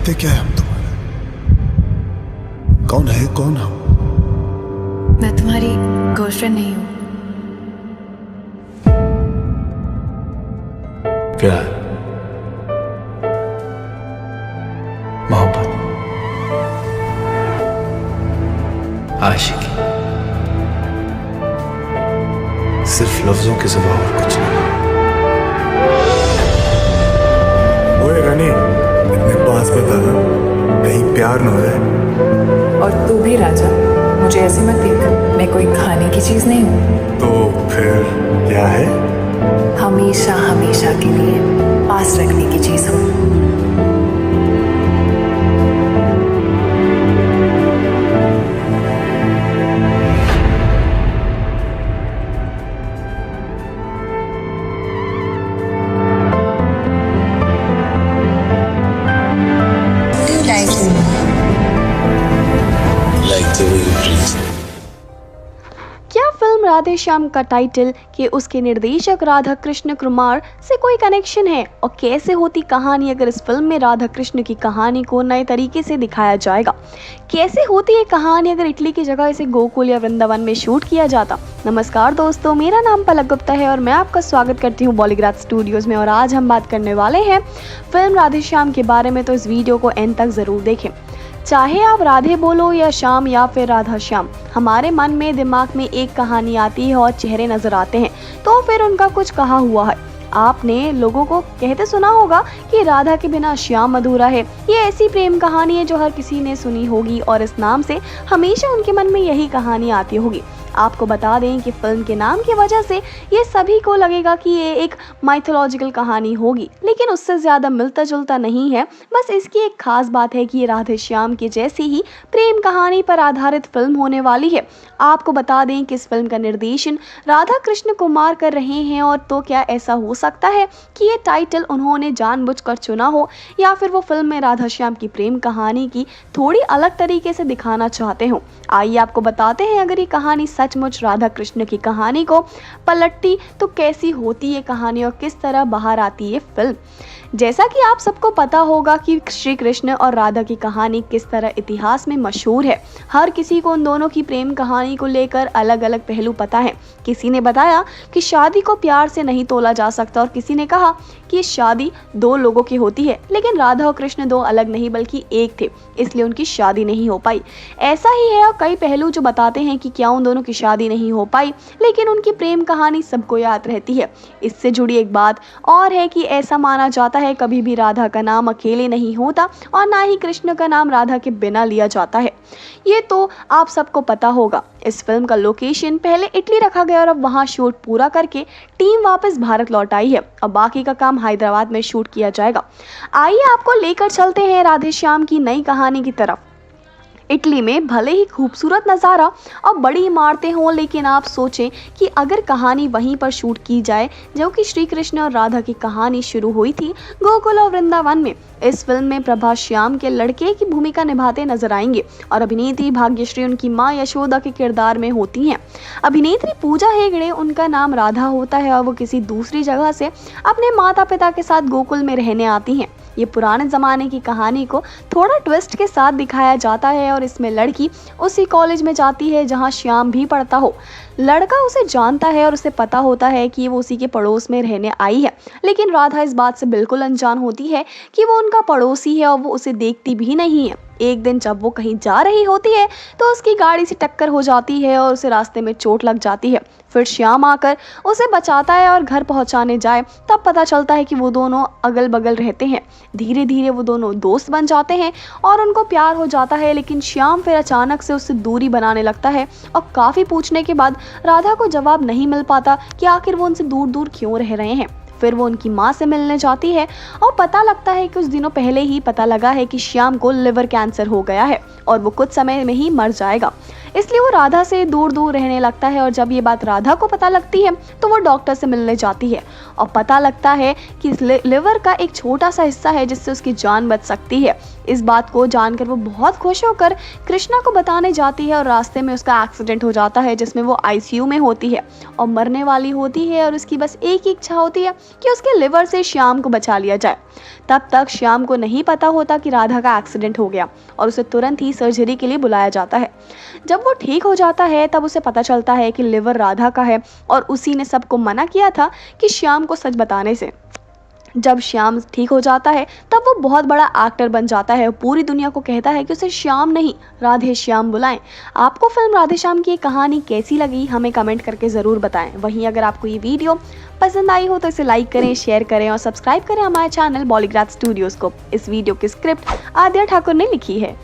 करते क्या है हम तुम्हारे? कौन है कौन हम? मैं तुम्हारी गर्लफ्रेंड नहीं हूँ। प्यार, मोहब्बत, आशिकी, सिर्फ लफ्जों के सिवा और कुछ नहीं। ओए रानी, इतने पास बता ना, कहीं प्यार न हो जाए। और तू भी राजा, मुझे ऐसे मत देख, मैं कोई खाने की चीज नहीं हूँ। तो फिर क्या है? हमेशा हमेशा के लिए पास रखने की चीज हूँ। क्या फिल्म राधे श्याम का टाइटल कि उसके निर्देशक राधा कृष्ण कुमार से कोई कनेक्शन है? और कैसे होती कहानी अगर इस फिल्म में राधा कृष्ण की कहानी को नए तरीके से दिखाया जाएगा? कैसे होती है कहानी अगर इटली की जगह इसे गोकुल या वृंदावन में शूट किया जाता? नमस्कार दोस्तों, मेरा नाम पलक गुप्ता है और मैं आपका स्वागत करती हूँ बॉलीग्राड स्टूडियोज में। और आज हम बात करने वाले हैं फिल्म राधे श्याम के बारे में, तो इस वीडियो को एंड तक जरूर देखें। चाहे आप राधे बोलो या श्याम या फिर राधा श्याम, हमारे मन में दिमाग में एक कहानी आती है और चेहरे नजर आते हैं तो फिर उनका कुछ कहा हुआ है। आपने लोगों को कहते सुना होगा कि राधा के बिना श्याम अधूरा है। ये ऐसी प्रेम कहानी है जो हर किसी ने सुनी होगी और इस नाम से हमेशा उनके मन में यही कहानी आती होगी। आपको बता दें कि फिल्म के नाम की वजह से ये सभी को लगेगा कि ये एक माइथोलॉजिकल कहानी होगी, लेकिन उससे ज़्यादा मिलता जुलता नहीं है। बस इसकी एक खास बात है कि ये राधे श्याम की जैसी ही प्रेम कहानी पर आधारित फिल्म होने वाली है। आपको बता दें कि इस फिल्म का निर्देशन राधा कृष्ण कुमार कर रहे हैं। और तो क्या ऐसा हो सकता है कि ये टाइटल उन्होंने जानबूझकर चुना हो या फिर वो फिल्म में राधा श्याम की प्रेम कहानी की थोड़ी अलग तरीके से दिखाना चाहते हो? आइए आपको बताते हैं, अगर ये कहानी सचमुच राधा कृष्ण की कहानी को पलटती तो कैसी होती ये कहानी और किस तरह बाहर आती है फिल्म। जैसा कि आप सबको पता होगा कि श्री कृष्ण और राधा की कहानी किस तरह इतिहास में मशहूर है। हर किसी को उन दोनों की प्रेम कहानी को लेकर अलग अलग पहलू पता है। किसी ने बताया कि शादी को प्यार से नहीं तोला जा सकता और किसी ने कहा कि शादी दो लोगों की होती है, लेकिन राधा और कृष्ण दो अलग नहीं बल्कि एक थे, इसलिए उनकी शादी नहीं हो पाई। ऐसा ही है और कई पहलू जो बताते हैं कि क्या उन दोनों की शादी नहीं हो पाई, लेकिन उनकी प्रेम कहानी सबको याद रहती है। इससे जुड़ी एक बात और है कि ऐसा माना जाता है कभी भी राधा का नाम अकेले नहीं होता और ना ही कृष्ण का नाम राधा के बिना लिया जाता है। ये तो आप सबको पता होगा। इस फिल्म का लोकेशन पहले इटली रखा गया और अब वहां शूट पूरा करके टीम वापस भारत लौट आई है और बाकी का काम हैदराबाद में शूट किया जाएगा। आइए आपको लेकर चलते हैं राधे श्याम की नई कहानी की तरफ। इटली में भले ही खूबसूरत नज़ारा और बड़ी इमारतें हों, लेकिन आप सोचें कि अगर कहानी वहीं पर शूट की जाए जो कि श्री कृष्ण और राधा की कहानी शुरू हुई थी गोकुल और वृंदावन में। इस फिल्म में प्रभा श्याम के लड़के की भूमिका निभाते नजर आएंगे और अभिनेत्री भाग्यश्री उनकी माँ यशोदा के किरदार में होती हैं। अभिनेत्री पूजा हेगड़े, उनका नाम राधा होता है और वो किसी दूसरी जगह से अपने माता पिता के साथ गोकुल में रहने आती हैं। ये पुराने ज़माने की कहानी को थोड़ा ट्विस्ट के साथ दिखाया जाता है और इसमें लड़की उसी कॉलेज में जाती है जहां श्याम भी पढ़ता हो। लड़का उसे जानता है और उसे पता होता है कि वो उसी के पड़ोस में रहने आई है, लेकिन राधा इस बात से बिल्कुल अनजान होती है कि वो उनका पड़ोसी है और वो उसे देखती भी नहीं है। एक दिन जब वो कहीं जा रही होती है तो उसकी गाड़ी से टक्कर हो जाती है और उसे रास्ते में चोट लग जाती है। फिर श्याम आकर उसे बचाता है और घर पहुंचाने जाए तब पता चलता है कि वो दोनों अगल बगल रहते हैं। धीरे धीरे वो दोनों दोस्त बन जाते हैं और उनको प्यार हो जाता है, लेकिन श्याम फिर अचानक से उससे दूरी बनाने लगता है और काफ़ी पूछने के बाद राधा को जवाब नहीं मिल पाता कि आखिर वो उनसे दूर दूर क्यों रह रहे हैं। फिर वो उनकी माँ से मिलने जाती है और पता लगता है कि कुछ दिनों पहले ही पता लगा है कि श्याम को लिवर कैंसर हो गया है और वो कुछ समय में ही मर जाएगा। इसलिए वो राधा से दूर दूर रहने लगता है और जब ये बात राधा को पता लगती है तो वो डॉक्टर से मिलने जाती है और पता लगता है कि लिवर का एक छोटा सा हिस्सा है जिससे उसकी जान बच सकती है। इस बात को जानकर वो बहुत खुश होकर कृष्णा को बताने जाती है और रास्ते में उसका एक्सीडेंट हो जाता है जिसमें वो आईसीयू में होती है और मरने वाली होती है और उसकी बस एक ही इच्छा होती है कि उसके लिवर से श्याम को बचा लिया जाए। तब तक श्याम को नहीं पता होता कि राधा का एक्सीडेंट हो गया और उसे तुरंत ही सर्जरी के लिए बुलाया जाता है। जब वो ठीक हो जाता है तब उसे पता चलता है कि लिवर राधा का है और उसी ने सबको मना किया था कि श्याम को सच बताने से। जब श्याम ठीक हो जाता है तब वो बहुत बड़ा एक्टर बन जाता है और पूरी दुनिया को कहता है कि उसे श्याम नहीं राधे श्याम बुलाएं। आपको फिल्म राधे श्याम की ये कहानी कैसी लगी हमें कमेंट करके ज़रूर बताएं। वहीं अगर आपको ये वीडियो पसंद आई हो तो इसे लाइक करें, शेयर करें और सब्सक्राइब करें हमारे चैनल बॉलीग्राज स्टूडियोज़ को। इस वीडियो की स्क्रिप्ट आद्या ठाकुर ने लिखी है।